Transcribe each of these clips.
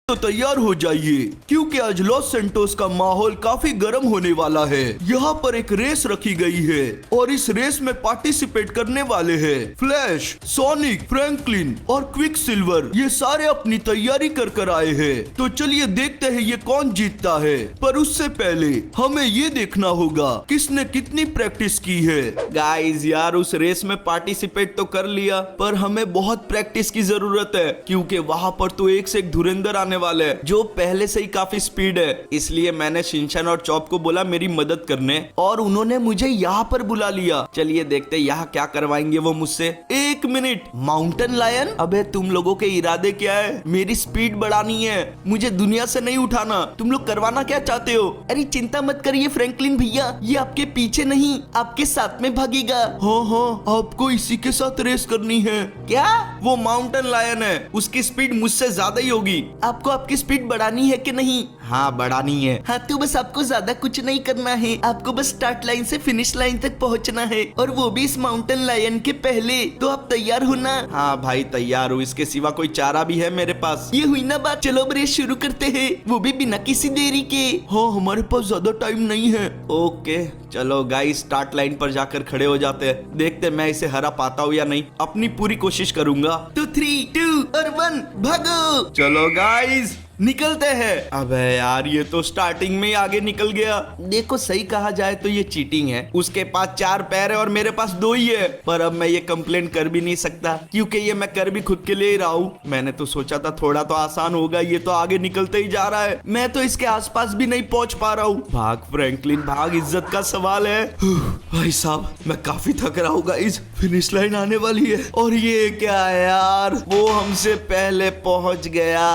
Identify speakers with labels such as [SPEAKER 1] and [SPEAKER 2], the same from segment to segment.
[SPEAKER 1] तो तैयार हो जाइए क्योंकि आज लॉस सैंटोस का माहौल काफी गर्म होने वाला है। यहाँ पर एक रेस रखी गई है और इस रेस में पार्टिसिपेट करने वाले हैं फ्लैश, सोनिक, फ्रैंकलिन और क्विक सिल्वर। ये सारे अपनी तैयारी कर आए हैं। तो चलिए देखते हैं ये कौन जीतता है। पर उससे पहले हमें ये देखना होगा किसने कितनी प्रैक्टिस की है। गाइस यार उस रेस में पार्टिसिपेट तो कर लिया पर हमें बहुत प्रैक्टिस की जरूरत है क्योंकि वहाँ पर तो एक से एक धुरंधर आने वाले हैं जो पहले से ही काफी स्पीड है। इसलिए मैंने शिनचैन और चॉप को बोला मेरी मदद करने और उन्होंने मुझे यहाँ पर बुला लिया। चलिए देखते यहाँ क्या करवाएंगे वो मुझसे। 1 मिनट, माउंटेन लायन, अबे तुम लोगों के इरादे क्या है? मेरी स्पीड बढ़ानी है, मुझे दुनिया से नहीं उठाना। तुम लोग करवाना क्या चाहते हो? अरे चिंता मत करिए फ्रैंकलिन भैया, ये आपके पीछे नहीं आपके साथ में भागेगा। हाँ हाँ आपको इसी के साथ रेस करनी है। क्या? वो माउंटेन लायन है, उसकी स्पीड मुझसे ज्यादा ही होगी। आपको आपकी स्पीड बढ़ानी है कि नहीं? हाँ बढ़ानी है। हाँ तो बस आपको ज्यादा कुछ नहीं करना है, आपको बस स्टार्ट लाइन से फिनिश लाइन तक पहुंचना है और वो भी इस माउंटेन लायन के पहले। तो आप तैयार हो ना? हाँ भाई तैयार हूँ, इसके सिवा कोई चारा भी है मेरे पास? ये हुई ना बात, चलो अब रेस शुरू करते हैं, वो भी बिना किसी देरी के। हाँ हमारे पास ज्यादा टाइम नहीं है। ओके चलो गाइस स्टार्ट लाइन पर जाकर खड़े हो जाते हैं, देखते मैं इसे हरा पाता हूँ या नहीं। अपनी पूरी कोशिश करूंगा। 2 3 2 और 1 भागो। चलो गाइस निकलते हैं। अबे यार ये तो स्टार्टिंग में ही आगे निकल गया। देखो सही कहा जाए तो ये चीटिंग है, उसके पास 4 पैर है और मेरे पास 2 ही है। पर अब मैं ये कंप्लेन कर भी नहीं सकता क्योंकि ये मैं कर भी खुद के लिए ही रहा हूँ। मैंने तो सोचा था थोड़ा तो आसान होगा, ये तो आगे निकलते ही जा रहा है, मैं तो इसके आसपास भी नहीं पहुंच पा रहा हूँ। भाग फ्रैंकलिन भाग, इज्जत का सवाल है। भाई साहब मैं काफी थक रहा हूँ गाइस, फिनिश लाइन आने वाली है। और ये क्या है यार, वो हमसे पहले पहुंच गया।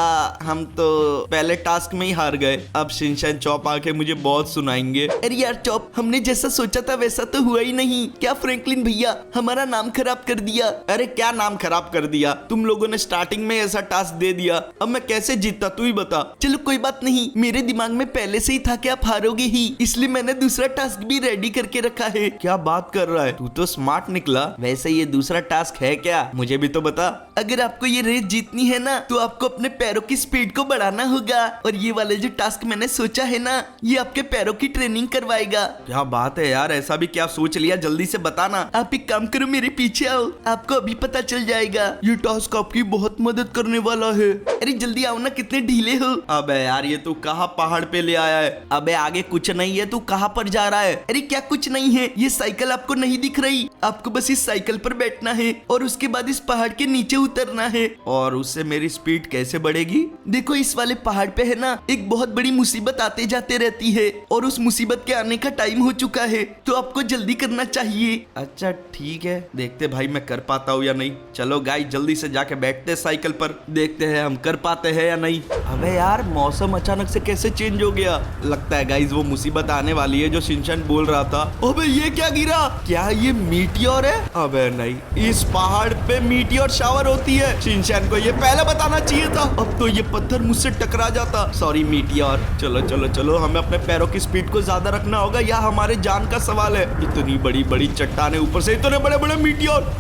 [SPEAKER 1] हम तो पहले टास्क में ही हार गए। अब शिनचैन चॉप आके मुझे बहुत सुनाएंगे। अरे यार चॉप, हमने जैसा सोचा था वैसा तो हुआ ही नहीं। क्या फ्रैंकलिन भैया हमारा नाम खराब कर दिया? अरे क्या नाम खराब कर दिया, तुम लोगों ने स्टार्टिंग में ऐसा टास्क दे दिया, अब मैं कैसे जीतता तू ही बता। चलो कोई बात नहीं, मेरे दिमाग में पहले से ही था कि आप हारोगे ही, इसलिए मैंने दूसरा टास्क भी रेडी करके रखा है। क्या बात कर रहा है, तू तो स्मार्ट निकला। वैसे ये दूसरा टास्क है क्या, मुझे भी तो बता। अगर आपको ये रेस जीतनी है ना तो आपको अपने पैरों की स्पीड को बढ़ाना होगा और ये वाले जो टास्क मैंने सोचा है ना ये आपके पैरों की ट्रेनिंग करवाएगा। क्या बात है यार, ऐसा भी क्या सोच लिया, जल्दी से बताना। आप एक काम करो मेरे पीछे आओ, आपको अभी पता चल जाएगा। ये टास्क आपकी बहुत मदद करने वाला है। अरे जल्दी आओ ना, कितने ढीले हो। अबे यार ये तू कहाँ पहाड़ पे ले आया है? अबे आगे कुछ नहीं है, तू कहाँ पर जा रहा है? अरे क्या कुछ नहीं है, ये साइकिल आपको नहीं दिख रही? आपको बस इस साइकिल पर बैठना है और उसके बाद इस पहाड़ के नीचे उतरना है। और उससे मेरी स्पीड कैसे बढ़ेगी? देखो इस वाले पहाड़ पे है ना एक बहुत बड़ी मुसीबत आते जाते रहती है और उस मुसीबत के आने का टाइम हो चुका है, तो आपको जल्दी करना चाहिए। अच्छा ठीक है, देखते भाई मैं कर पाता हूँ या नहीं। चलो गाइस जल्दी से जाके बैठते साइकिल पर, देखते हैं हम कर पाते हैं या नहीं। अबे यार मौसम अचानक से कैसे चेंज हो गया, लगता है गाइस वो मुसीबत आने वाली है जो शिनचैन बोल रहा था। अबे ये क्या गिरा, क्या ये मीटियोर है? अबे नहीं, इस पहाड़ पे मीटियोर शावर होती है, शिनचैन को ये पहले बताना चाहिए था। अब तो ये पत्थर मुझसे टकरा जाता। Sorry meteor. चलो चलो चलो, हमें अपने पैरों की स्पीड को ज्यादा रखना होगा, या हमारे जान का सवाल है। इतनी बड़ी बड़ी चट्टाने, ऊपर से इतने बड़े बड़े मीटियोर,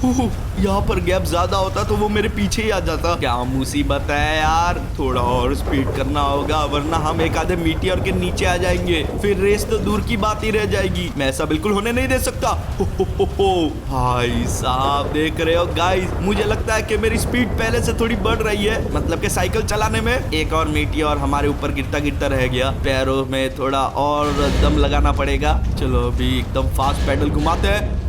[SPEAKER 1] यहाँ पर गैप ज्यादा होता तो वो मेरे पीछे ही आ जाता। क्या मुसीबत है यार, थोड़ा और स्पीड करना होगा वरना हम एक आधे मीटियोर के नीचे आ जाएंगे, फिर रेस तो दूर की बात ही रह जाएगी। मैं ऐसा बिल्कुल होने नहीं दे सकता। भाई साहब देख रहे हो गाइस, मुझे लगता है कि मेरी स्पीड पहले से थोड़ी बढ़ रही है, मतलब कि साइकिल चलाने में। एक और मीटियोर हमारे ऊपर गिरता गिरता रह गया, पैरों में थोड़ा और दम लगाना पड़ेगा। चलो अभी एकदम फास्ट पेडल घुमाते हैं।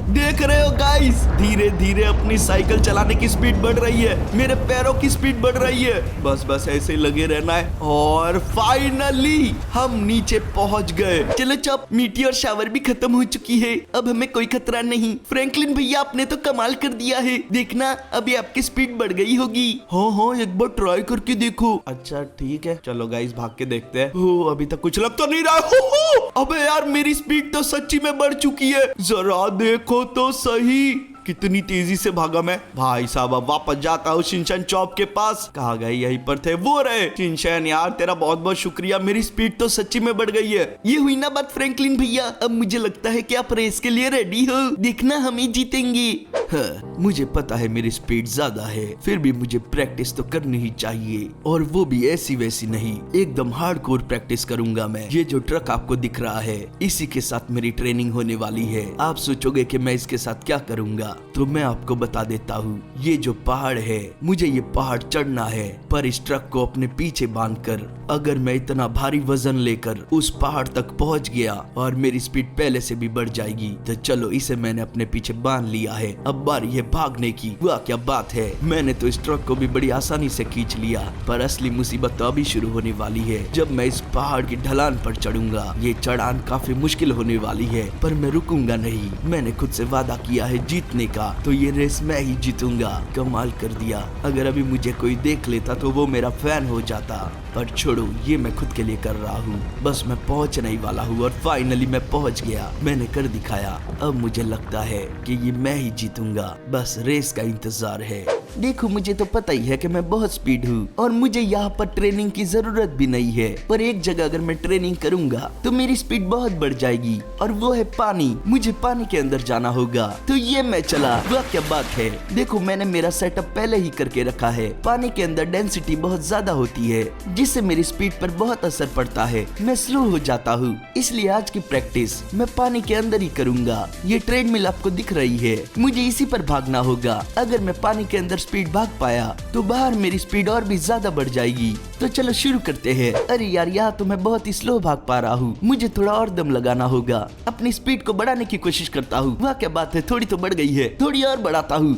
[SPEAKER 1] देख रहे हो गाइस, धीरे धीरे अपनी साइकिल चलाने की स्पीड बढ़ रही है, मेरे पैरों की स्पीड बढ़ रही है। बस बस ऐसे ही लगे रहना है और फाइनली हम नीचे पहुंच गए। चलो चप, मीटियोर शावर भी खत्म हो चुकी है, अब हमें कोई खतरा नहीं। फ्रैंकलिन भैया आपने तो कमाल कर दिया है, देखना अभी आपकी स्पीड बढ़ गई होगी। हाँ हाँ एक बार ट्राई करके देखो। अच्छा ठीक है, चलो गाइस भाग के देखते हैं। अभी तक कुछ लग तो नहीं रहा। अबे यार मेरी स्पीड तो सच्ची में बढ़ चुकी है, जरा देखो तो सही। कितनी तेजी से भागा मैं। भाई साहब अब वापस जाता हूँ शिनचैन चॉप के पास। कहाँ गए? यहीं पर थे, वो रहे। शिनचैन यार तेरा बहुत बहुत शुक्रिया, मेरी स्पीड तो सच्ची में बढ़ गई है। ये हुई ना बात फ्रैंकलिन भैया, अब मुझे लगता है कि आप रेस के लिए रेडी हो। देखना हम ही जीतेंगे। हाँ, मुझे पता है मेरी स्पीड ज्यादा है, फिर भी मुझे प्रैक्टिस तो करनी ही चाहिए, और वो भी ऐसी वैसी नहीं, एकदम हार्डकोर प्रैक्टिस करूंगा मैं। ये जो ट्रक आपको दिख रहा है, इसी के साथ मेरी ट्रेनिंग होने वाली है। आप सोचोगे कि मैं इसके साथ क्या करूंगा, तो मैं आपको बता देता हूँ। ये जो पहाड़ है, मुझे ये पहाड़ चढ़ना है, पर इस ट्रक को अपने पीछे बांधकर अगर मैं इतना भारी वजन लेकर उस पहाड़ तक पहुंच गया और मेरी स्पीड पहले से भी बढ़ जाएगी, तो चलो इसे मैंने अपने पीछे बांध लिया है, अब बारी है भागने की। वाह क्या बात है, मैंने तो इस ट्रक को भी बड़ी आसानी से खींच लिया, पर असली मुसीबत तो अभी शुरू होने वाली है, जब मैं इस पहाड़ की ढलान पर चढ़ूंगा। ये चढ़ान काफी मुश्किल होने वाली है, पर मैं रुकूंगा नहीं। मैंने खुद से वादा किया है जीतने का, तो ये रेस मैं ही जीतूंगा। कमाल कर दिया, अगर अभी मुझे कोई देख लेता तो वो मेरा फैन हो जाता, पर छोड़ो, ये मैं खुद के लिए कर रहा हूँ। बस मैं पहुँचने ही वाला हूँ, और फाइनली मैं पहुँच गया। मैंने कर दिखाया। अब मुझे लगता है कि ये मैं ही जीतूंगा, बस रेस का इंतजार है। देखो मुझे तो पता ही है कि मैं बहुत स्पीड हूँ, और मुझे यहाँ पर ट्रेनिंग की जरूरत भी नहीं है, पर एक जगह अगर मैं ट्रेनिंग करूंगा तो मेरी स्पीड बहुत बढ़ जाएगी, और वो है पानी। मुझे पानी के अंदर जाना होगा, तो ये मैं चला। वाह क्या बात है, देखो मैंने मेरा सेटअप पहले ही करके रखा है। पानी के अंदर डेंसिटी बहुत ज्यादा होती है, जिससे मेरी स्पीड पर बहुत असर पड़ता है, मैं स्लो हो जाता हूँ। इसलिए आज की प्रैक्टिस मैं पानी के अंदर ही करूंगा। ये ट्रेडमिल आपको दिख रही है, मुझे इसी पर भागना होगा। अगर मैं पानी के अंदर स्पीड भाग पाया तो बाहर मेरी स्पीड और भी ज्यादा बढ़ जाएगी। तो चलो शुरू करते हैं। अरे यार, यहाँ तो मैं बहुत ही स्लो भाग पा रहा हूँ, मुझे थोड़ा और दम लगाना होगा। अपनी स्पीड को बढ़ाने की कोशिश करता हूँ। वाह क्या बात है, थोड़ी तो बढ़ गई है, थोड़ी और बढ़ाता हूँ।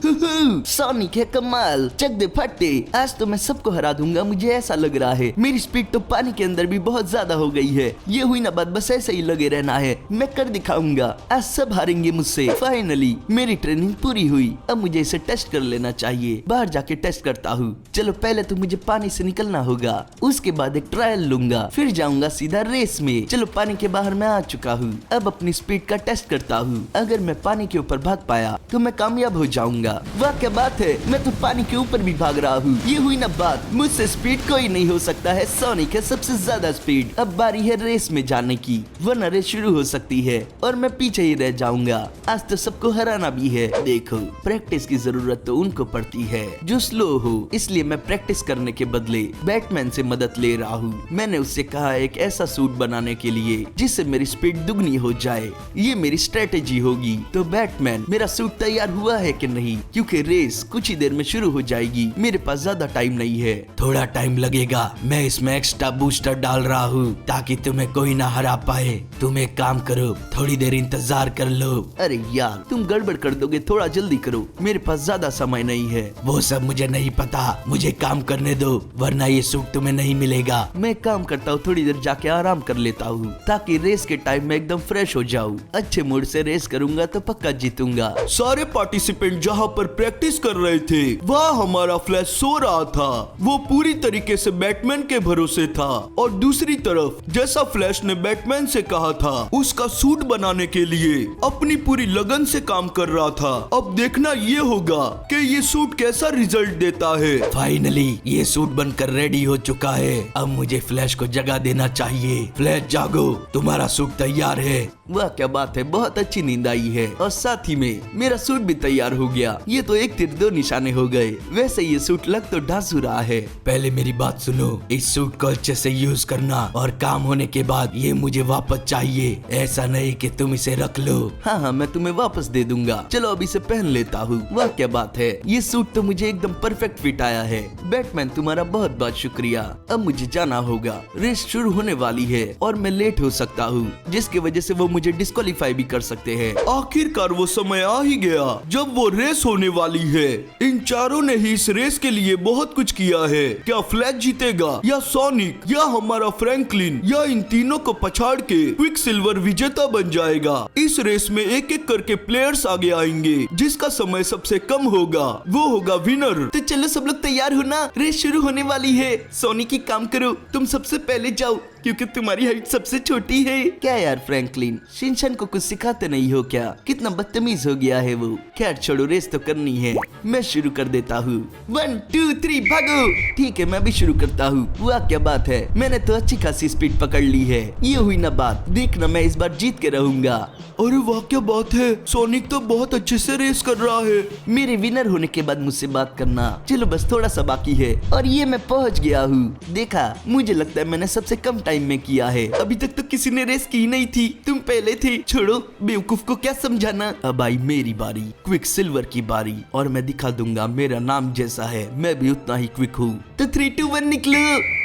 [SPEAKER 1] सोनिक है कमाल, चक दे फटे, आज तो मैं सबको हरा दूंगा, मुझे ऐसा लग रहा है। मेरी स्पीड तो पानी के अंदर भी बहुत ज्यादा हो गई है। ये हुई ना बात, बस ऐसे ही लगे रहना है, मैं कर दिखाऊंगा। आज सब हारेंगे मुझसे। फाइनली मेरी ट्रेनिंग पूरी हुई, अब मुझे इसे टेस्ट कर लेना चाहिए। बाहर जाके टेस्ट करता हूँ। चलो पहले तो मुझे पानी से निकलना होगा, उसके बाद एक ट्रायल लूंगा, फिर जाऊंगा सीधा रेस में। चलो पानी के बाहर मैं आ चुका हूँ, अब अपनी स्पीड का टेस्ट करता हूँ। अगर मैं पानी के ऊपर भाग पाया तो मैं कामयाब हो जाऊंगा। वाह क्या बात है, मैं तो पानी के ऊपर भी भाग रहा हूँ। ये हुई ना बात, मुझसे स्पीड कोई नहीं हो सकता है। सोनिक है सबसे ज्यादा स्पीड। अब बारी है रेस में जाने की, वरना रेस शुरू हो सकती है और मैं पीछे ही रह जाऊंगा। आज तो सबको हराना भी है। देखो, प्रैक्टिस की जरूरत तो उनको पड़ती है जो स्लो हो, इसलिए मैं प्रैक्टिस करने के बदले बैटमैन से मदद ले रहा हूँ। मैंने उससे कहा एक ऐसा सूट बनाने के लिए जिससे मेरी स्पीड दुगनी हो जाए। ये मेरी स्ट्रेटेजी होगी। तो बैटमैन, मेरा सूट तैयार हुआ है कि नहीं? क्योंकि रेस कुछ ही देर में शुरू हो जाएगी, मेरे पास ज्यादा टाइम नहीं है। थोड़ा टाइम लगेगा, मैं इसमें एक्स्ट्रा बूस्टर डाल रहा हूँ ताकि तुम्हें कोई ना हरा पाए। तुम एक काम करो, थोड़ी देर इंतजार कर लो। अरे यार, तुम गड़बड़ कर दोगे, थोड़ा जल्दी करो, मेरे पास ज्यादा समय नहीं है। वो सब मुझे नहीं पता, मुझे काम करने दो, वरना ये सूट तुम्हें नहीं मिलेगा। मैं काम करता हूँ, थोड़ी देर जाके आराम कर लेता हूँ ताकि रेस के टाइम में एकदम फ्रेश हो जाऊँ। अच्छे मूड से रेस करूंगा तो पक्का जीतूंगा। सारे पार्टिसिपेंट जहाँ पर प्रैक्टिस कर रहे थे, वहाँ हमारा फ्लैश सो रहा था। वो पूरी तरीके से बैटमैन के भरोसे था, और दूसरी तरफ जैसा फ्लैश ने बैटमैन से कहा था, उसका सूट बनाने के लिए अपनी पूरी लगन से काम कर रहा था। अब देखना ये होगा कि ये सूट कैसा रिजल्ट देता है। फाइनली ये सूट बनकर रेडी हो चुका है। अब मुझे फ्लैश को जगा देना चाहिए। फ्लैश जागो, तुम्हारा सूट तैयार है। वाह क्या बात है, बहुत अच्छी नींद आई है, और साथ ही में मेरा सूट भी तैयार हो गया। ये तो एक तीर दो निशाने हो गए। वैसे ये सूट लग तो ढांसू रहा है। पहले मेरी बात सुनो, इस सूट को अच्छे से यूज करना, और काम होने के बाद ये मुझे वापस चाहिए। ऐसा नहीं कि तुम इसे रख लो। हाँ, मैं तुम्हें वापस दे दूंगा। चलो अब इसे पहन लेता हूँ। वाह क्या बात है, ये सूट तो मुझे एकदम परफेक्ट फिट आया है। बैटमैन तुम्हारा बहुत बहुत शुक्रिया। अब मुझे जाना होगा, रेस शुरू होने वाली है और मैं लेट हो सकता हूँ, जिसकी वजह से वो मुझे डिस्क्वालीफाई भी कर सकते हैं। आखिरकार वो समय आ ही गया जब वो रेस होने वाली है। इन चारों ने ही इस रेस के लिए बहुत कुछ किया है। क्या फ्लैश जीतेगा, या सोनिक, या हमारा फ्रैंकलिन, या इन तीनों को पछाड़ के क्विक सिल्वर विजेता बन जाएगा? इस रेस में एक एक करके प्लेयर्स आगे आएंगे, जिसका समय सबसे कम होगा वो होगा विनर। तो चलो सब लोग तैयार हो ना, रेस शुरू होने वाली है। सोनिक की काम करो, तुम सबसे पहले जाओ, क्योंकि तुम्हारी हाइट सबसे छोटी है। क्या यार फ्रैंकलिन, शिनचैन को कुछ सिखाते नहीं हो क्या? कितना बदतमीज हो गया है वो। खैर छोड़ो, रेस तो करनी है। मैं शुरू कर देता हूँ। 1 2 3 भागो। ठीक है, मैं भी शुरू करता हूँ। वाह क्या बात है, मैंने तो अच्छी खासी स्पीड पकड़ ली है। ये हुई ना बात, देखना मैं इस बार जीत के रहूंगा। अरे वाह क्या बात है, सोनिक तो बहुत अच्छे से रेस कर रहा है। मेरे विनर होने के बाद मुझसे बात करना। चलो बस थोड़ा सा बाकी है और ये मैं पहुंच गया हूँ। देखा, मुझे लगता है मैंने सबसे कम टाइम में किया है। अभी तक तो किसी ने रेस की नहीं थी, तुम पहले थे। छोड़ो, बेवकूफ को क्या समझाना। अब आई मेरी बारी, क्विक सिल्वर की बारी, और मैं दिखा दूंगा मेरा नाम जैसा है मैं भी उतना ही क्विक हूँ। तो 3 2 1 निकलो।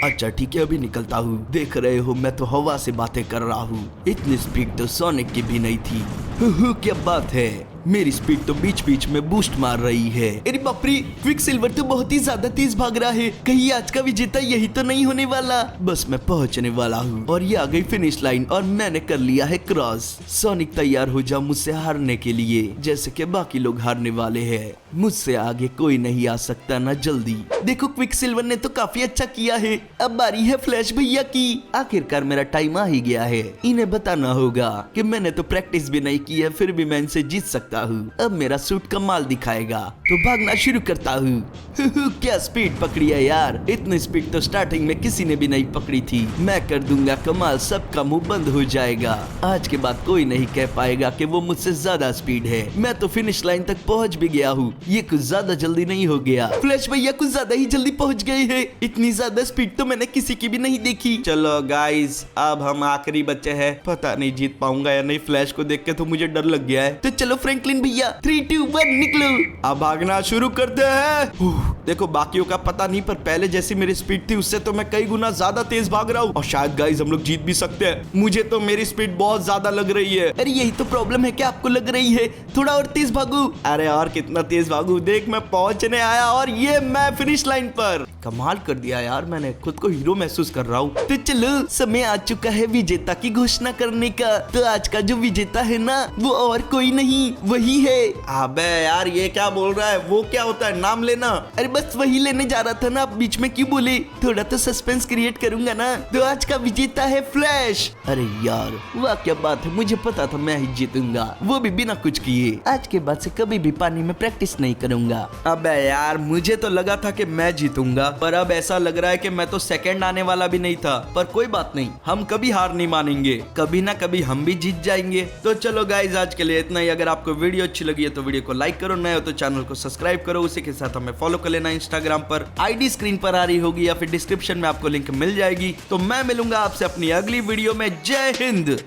[SPEAKER 1] अच्छा ठीक है, अभी निकलता हूँ। देख रहे हो मैं तो हवा से बातें कर रहा हूँ। इतनी स्पीड तो सोनिक की भी नहीं थी। क्या बात है, मेरी स्पीड तो बीच बीच में बूस्ट मार रही है। अरे बाप रे, क्विक सिल्वर तो बहुत ही ज्यादा तेज भाग रहा है। कहीं आज का विजेता यही तो नहीं होने वाला। बस मैं पहुंचने वाला हूँ और ये आ गई फिनिश लाइन और मैंने कर लिया है क्रॉस। सोनिक तैयार हो जा मुझसे हारने के लिए, जैसे कि बाकी लोग हारने वाले हैं। मुझसे आगे कोई नहीं आ सकता ना जल्दी। देखो क्विक सिल्वर ने तो काफी अच्छा किया है। अब बारी है फ्लैश भैया की। आखिरकार मेरा टाइम आ ही गया है। इन्हें बताना होगा कि मैंने तो प्रैक्टिस भी नहीं की है, फिर भी मैं इनसे जीत सकता हूँ। अब मेरा सूट कमाल दिखाएगा, तो भागना शुरू करता हूँ। क्या स्पीड पकड़ी है यार, इतनी स्पीड तो स्टार्टिंग में किसी ने भी नहीं पकड़ी थी। मैं कर दूंगा कमाल, सबका मुंह बंद हो जाएगा। आज के बाद कोई नहीं कह पाएगा कि वो मुझसे ज्यादा स्पीड है। मैं तो फिनिश लाइन तक पहुँच भी गया हूँ। ये कुछ ज्यादा जल्दी नहीं हो गया? फ्लैश भैया कुछ ज्यादा ही जल्दी पहुँच गए हैं। इतनी ज्यादा स्पीड तो मैंने किसी की भी नहीं देखी। चलो गाइस, अब हम आखिरी बच्चे हैं। पता नहीं जीत पाऊंगा या नहीं। फ्लैश को देख के तो मुझे डर लग गया है। तो चलो फ्रैंकलिन भैया, 3 2 1 निकलो। अब भागना शुरू करते हैं। देखो बाकियों का पता नहीं, पर पहले जैसी मेरी स्पीड थी उससे तो मैं कई गुना ज्यादा तेज भाग रहा हूँ और शायद गाइस हम लोग जीत भी सकते हैं। मुझे तो मेरी स्पीड बहुत ज्यादा लग रही है। अरे यही तो प्रॉब्लम है कि आपको लग रही है। थोड़ा और तेज भागू। अरे और कितना तेज भागू, देख मैं पहुंचने आया और ये मैं फिनिश लाइन पर। कमाल कर दिया यार, मैंने खुद को हीरो महसूस कर रहा हूँ। तो चलो समय आ चुका है विजेता की घोषणा करने का। तो आज का जो विजेता है ना, वो और कोई नहीं, वही है। अबे यार ये क्या बोल रहा है? वो क्या होता है, नाम लेना? अरे बस वही लेने जा रहा था ना, आप बीच में क्यों बोले? थोड़ा तो सस्पेंस क्रिएट करूंगा ना। तो आज का विजेता है फ्लैश। अरे यार वाह क्या बात है, मुझे पता था मैं ही जीतूंगा, वो भी बिना कुछ किए। आज के बाद से कभी भी पानी में प्रैक्टिस नहीं करूंगा। अबे यार मुझे तो लगा था कि मैं जीतूंगा, पर अब ऐसा लग रहा है कि मैं तो सेकंड आने वाला भी नहीं था। पर कोई बात नहीं, हम कभी हार नहीं मानेंगे, कभी ना कभी हम भी जीत जाएंगे। तो चलो गाइज आज के लिए इतना ही। अगर आपको वीडियो अच्छी लगी है तो वीडियो को लाइक करो, नए हो तो चैनल को सब्सक्राइब करो। उसी के साथ हमें फॉलो कर लेना इंस्टाग्राम पर। आईडी स्क्रीन पर आ रही होगी या फिर डिस्क्रिप्शन में आपको लिंक मिल जाएगी। तो मैं मिलूंगा आपसे अपनी अगली वीडियो में। जय हिंद।